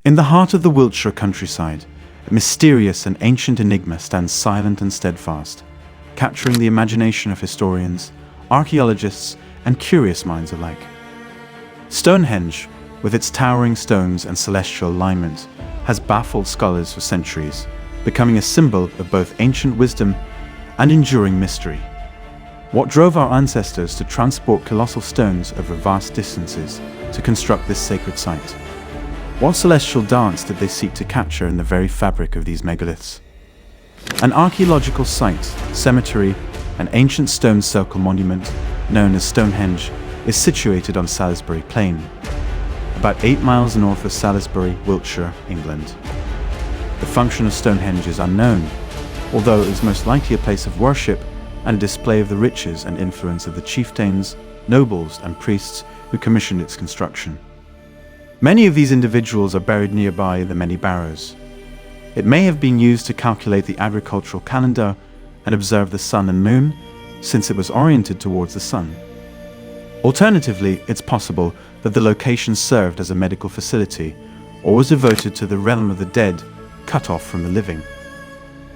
In the heart of the Wiltshire countryside, a mysterious and ancient enigma stands silent and steadfast, capturing the imagination of historians, archaeologists, and curious minds alike. Stonehenge, with its towering stones and celestial alignment, has baffled scholars for centuries, becoming a symbol of both ancient wisdom and enduring mystery. What drove our ancestors to transport colossal stones over vast distances to construct this sacred site? What celestial dance did they seek to capture in the very fabric of these megaliths? An archaeological site, cemetery, and ancient stone circle monument known as Stonehenge is situated on Salisbury Plain, about 8 miles north of Salisbury, Wiltshire, England. The function of Stonehenge is unknown, although it is most likely a place of worship and a display of the riches and influence of the chieftains, nobles, and priests who commissioned its construction. Many of these individuals are buried nearby in the many barrows. It may have been used to calculate the agricultural calendar and observe the sun and moon, since it was oriented towards the sun. Alternatively, it's possible that the location served as a medical facility or was devoted to the realm of the dead, cut off from the living.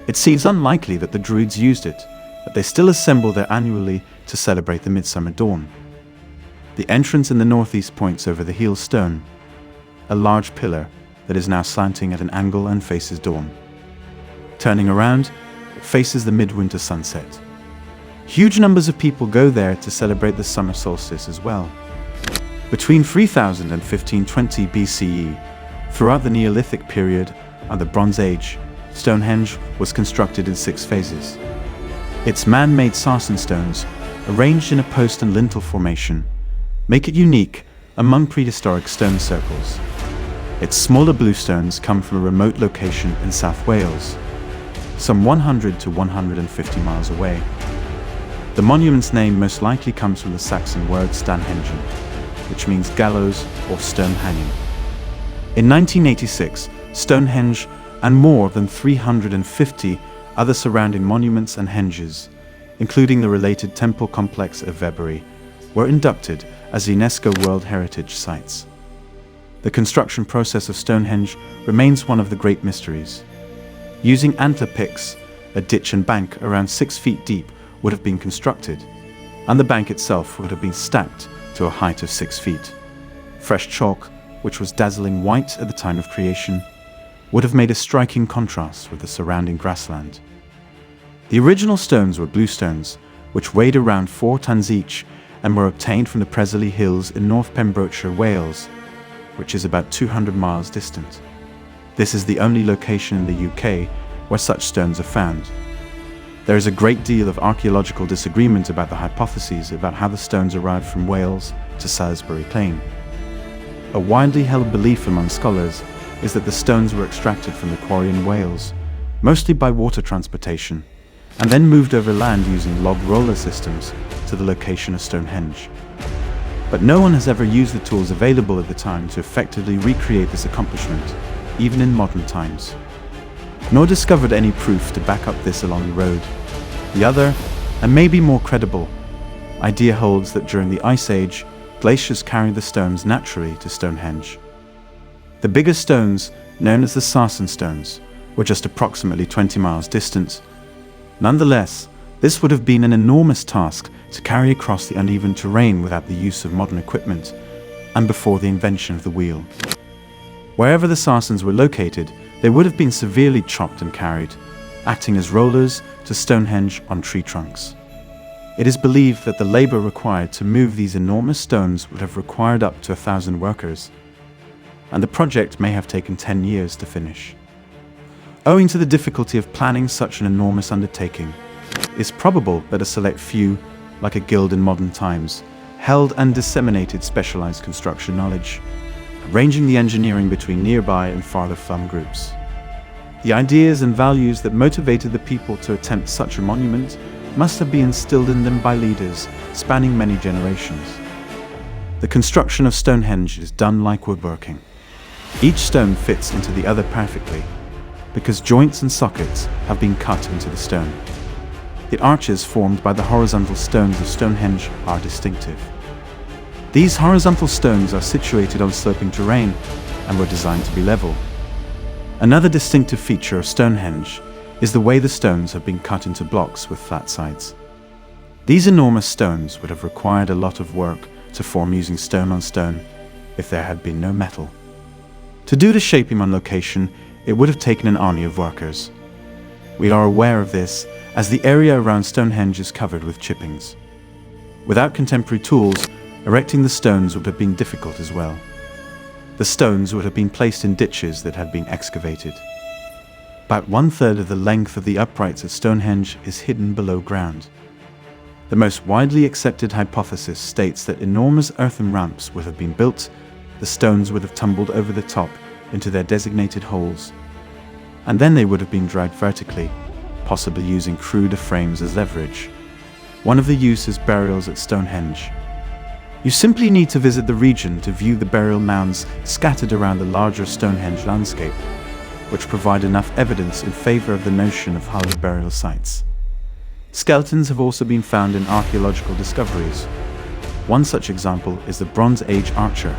It seems unlikely that the Druids used it, but they still assemble there annually to celebrate the Midsummer Dawn. The entrance in the northeast points over the heel stone, a large pillar that is now slanting at an angle and faces dawn. Turning around, it faces the midwinter sunset. Huge numbers of people go there to celebrate the summer solstice as well. Between 3000 and 1520 BCE, throughout the Neolithic period and the Bronze Age, Stonehenge was constructed in 6 phases. Its man-made sarsen stones, arranged in a post and lintel formation, make it unique among prehistoric stone circles. Its smaller bluestones come from a remote location in South Wales, some 100 to 150 miles away. The monument's name most likely comes from the Saxon word Stanhengen, which means gallows or stone hanging. In 1986, Stonehenge and more than 350 other surrounding monuments and henges, including the related temple complex of Vebury, were inducted as UNESCO World Heritage Sites. The construction process of Stonehenge remains one of the great mysteries. Using antler picks, a ditch and bank around 6 feet deep would have been constructed, and the bank itself would have been stacked to a height of 6 feet. Fresh chalk, which was dazzling white at the time of creation, would have made a striking contrast with the surrounding grassland. The original stones were bluestones, which weighed around 4 tons each and were obtained from the Preseli Hills in North Pembrokeshire, Wales, which is about 200 miles distant. This is the only location in the UK where such stones are found. There is a great deal of archaeological disagreement about the hypotheses about how the stones arrived from Wales to Salisbury Plain. A widely held belief among scholars is that the stones were extracted from the quarry in Wales, mostly by water transportation, and then moved over land using log roller systems to the location of Stonehenge. But no one has ever used the tools available at the time to effectively recreate this accomplishment, even in modern times. Nor discovered any proof to back up this along the road. The other, and maybe more credible, idea holds that during the Ice Age, glaciers carried the stones naturally to Stonehenge. The bigger stones, known as the sarsen stones, were just approximately 20 miles distant. Nonetheless, this would have been an enormous task to carry across the uneven terrain without the use of modern equipment, and before the invention of the wheel. Wherever the sarsens were located, they would have been severely chopped and carried, acting as rollers to Stonehenge on tree trunks. It is believed that the labor required to move these enormous stones would have required up to 1,000 workers, and the project may have taken 10 years to finish. Owing to the difficulty of planning such an enormous undertaking, it's probable that a select few, like a guild in modern times, held and disseminated specialized construction knowledge, arranging the engineering between nearby and farther flung groups. The ideas and values that motivated the people to attempt such a monument must have been instilled in them by leaders spanning many generations. The construction of Stonehenge is done like woodworking. Each stone fits into the other perfectly, because joints and sockets have been cut into the stone. The arches formed by the horizontal stones of Stonehenge are distinctive. These horizontal stones are situated on sloping terrain and were designed to be level. Another distinctive feature of Stonehenge is the way the stones have been cut into blocks with flat sides. These enormous stones would have required a lot of work to form using stone on stone if there had been no metal. To do the shaping on location, it would have taken an army of workers. We are aware of this as the area around Stonehenge is covered with chippings. Without contemporary tools, erecting the stones would have been difficult as well. The stones would have been placed in ditches that had been excavated. About 1/3 of the length of the uprights at Stonehenge is hidden below ground. The most widely accepted hypothesis states that enormous earthen ramps would have been built, the stones would have tumbled over the top into their designated holes, and then they would have been dragged vertically, possibly using cruder frames as leverage. One of the uses burials at Stonehenge. You simply need to visit the region to view the burial mounds scattered around the larger Stonehenge landscape, which provide enough evidence in favor of the notion of hallowed burial sites. Skeletons have also been found in archaeological discoveries. One such example is the Bronze Age archer,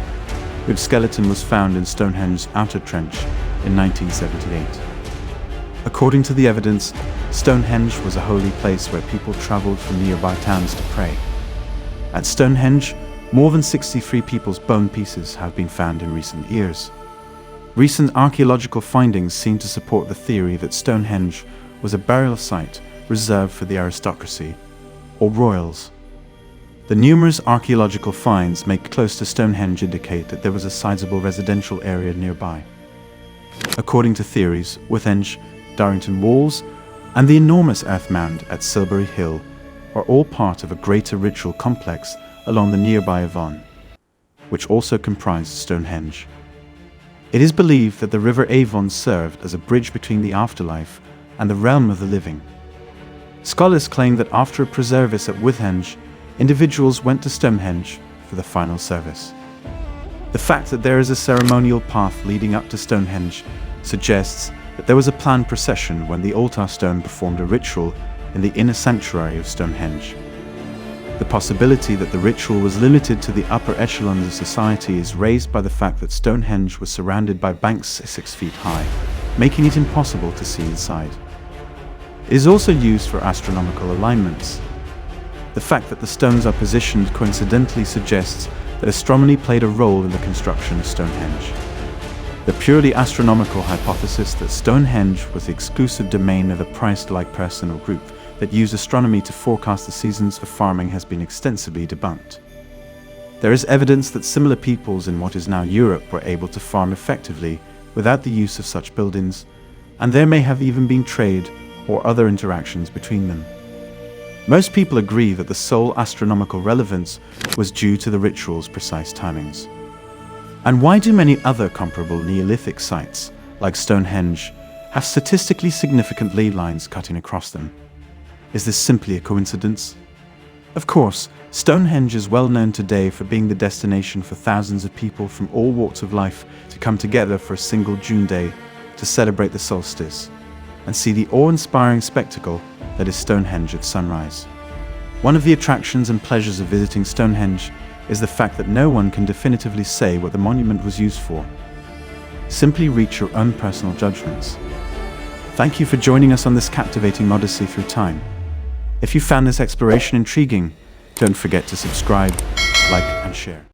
whose skeleton was found in Stonehenge's outer trench in 1978. According to the evidence, Stonehenge was a holy place where people traveled from nearby towns to pray. At Stonehenge, more than 63 people's bone pieces have been found in recent years. Recent archaeological findings seem to support the theory that Stonehenge was a burial site reserved for the aristocracy, or royals. The numerous archaeological finds made close to Stonehenge indicate that there was a sizable residential area nearby. According to theories, Wiltshire, Darrington Walls, and the enormous earth mound at Salisbury Hill are all part of a greater ritual complex along the nearby Avon, which also comprised Stonehenge. It is believed that the River Avon served as a bridge between the afterlife and the realm of the living. Scholars claim that after a preservice at Wiltshire, individuals went to Stonehenge for the final service. The fact that there is a ceremonial path leading up to Stonehenge suggests that there was a planned procession when the altar stone performed a ritual in the inner sanctuary of Stonehenge. The possibility that the ritual was limited to the upper echelons of society is raised by the fact that Stonehenge was surrounded by banks 6 feet high, making it impossible to see inside. It is also used for astronomical alignments. The fact that the stones are positioned coincidentally suggests that astronomy played a role in the construction of Stonehenge. The purely astronomical hypothesis that Stonehenge was the exclusive domain of a Christ-like person or group that used astronomy to forecast the seasons for farming has been extensively debunked. There is evidence that similar peoples in what is now Europe were able to farm effectively without the use of such buildings, and there may have even been trade or other interactions between them. Most people agree that the sole astronomical relevance was due to the ritual's precise timings. And why do many other comparable Neolithic sites, like Stonehenge, have statistically significant ley lines cutting across them? Is this simply a coincidence? Of course, Stonehenge is well known today for being the destination for thousands of people from all walks of life to come together for a single June day to celebrate the solstice and see the awe-inspiring spectacle that is Stonehenge at sunrise. One of the attractions and pleasures of visiting Stonehenge is the fact that no one can definitively say what the monument was used for. Simply reach your own personal judgments. Thank you for joining us on this captivating odyssey through time. If you found this exploration intriguing, don't forget to subscribe, like, and share.